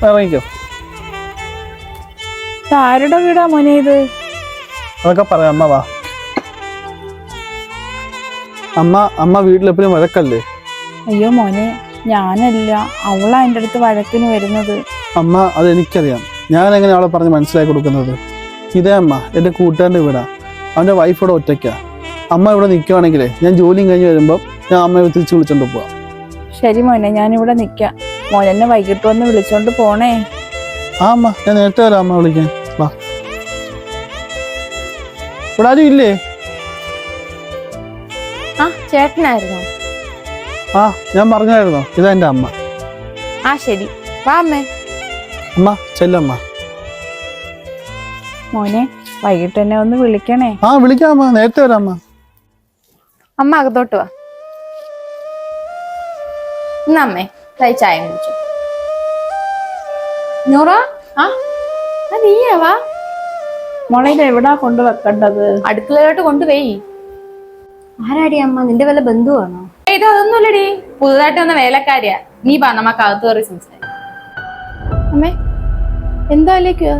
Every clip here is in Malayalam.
ഇറങ്ങിക്കോ. ആരുടെ വീടാ മോനെ ഇത്? അതൊക്കെ പറയാം, അമ്മ വാ. അമ്മ വീട്ടിലെപ്പോഴും വഴക്കല്ലേ? അയ്യോ മോനെ, ഞാനല്ല, അവളാ എൻ്റെ അടുത്ത് വഴക്കിന് വരുന്നത്. അമ്മ, അതെനിക്കറിയാം. ഞാൻ എങ്ങനെ അവളെ പറഞ്ഞ് മനസ്സിലാക്കി കൊടുക്കുന്നത്? ഇതേ അമ്മ എൻ്റെ കൂട്ടുകാരൻ്റെ വീടാ. അവൻ്റെ വൈഫ് ഇവിടെ ഒറ്റയ്ക്കാ. അമ്മ ഇവിടെ നിൽക്കുവാണെങ്കിലേ ഞാൻ ജോലിയും കഴിഞ്ഞ് വരുമ്പോൾ ഞാൻ അമ്മയെ തിരിച്ച് വിളിച്ചോണ്ട് പോവാം. ശരി മോനെ, ഞാനിവിടെ നിൽക്കാം. മോനെന്നെ വൈകിട്ട് വന്ന് വിളിച്ചോണ്ട് പോണേ. ആ അമ്മ, ഞാൻ നേരത്തെ വരാം അമ്മ വിളിക്കാൻ. വാ. ഇവിടെ ആരും ഇല്ലേ? ആ, ചേട്ടനായിരുന്നോ? ആ, ഞാൻ പറഞ്ഞായിരുന്നോ, ഇതാ എൻ്റെ അമ്മ. ആ ശരി, വാ അമ്മേ. അമ്മ ചെല്ലമ്മ. മോനെ, വൈകിട്ട് എന്നെ ഒന്ന് വിളിക്കണേ. ആ വിളിക്കാം അമ്മ, നേരത്തെ വരാം അമ്മ. അമ്മ അകത്തോട്ട് വാ. അമ്മേ ചായ കുടിച്ചു. നൂറ, ആ നീയാ വാ. മോളെ, ഇത് എവിടാ കൊണ്ട് വെക്കേണ്ടത്? അടുക്കളയിലോട്ട് കൊണ്ടുപോയി. ആരാടി അമ്മ? നിന്റെ വല്ല ബന്ധുവാണോ? ഇത് അതൊന്നുമില്ലടി, പുതുതായിട്ട് വന്ന വേലക്കാരിയാ. നീ വാ, നമുക്ക് അകത്ത് കയറി സംസാരിക്കാം. അമ്മേ, എന്താലേക്കാ?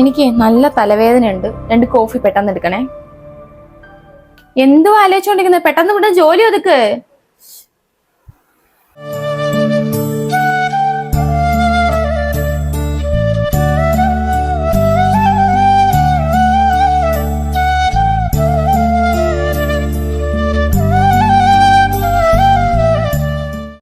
എനിക്ക് നല്ല തലവേദന ഉണ്ട്. 2 കോഫി പെട്ടെന്ന് എടുക്കണേ. എന്തോ ആലോചിച്ചോണ്ടിരിക്കുന്നത്? പെട്ടെന്ന് ഇവിടെ ജോലി ഒതുക്ക്.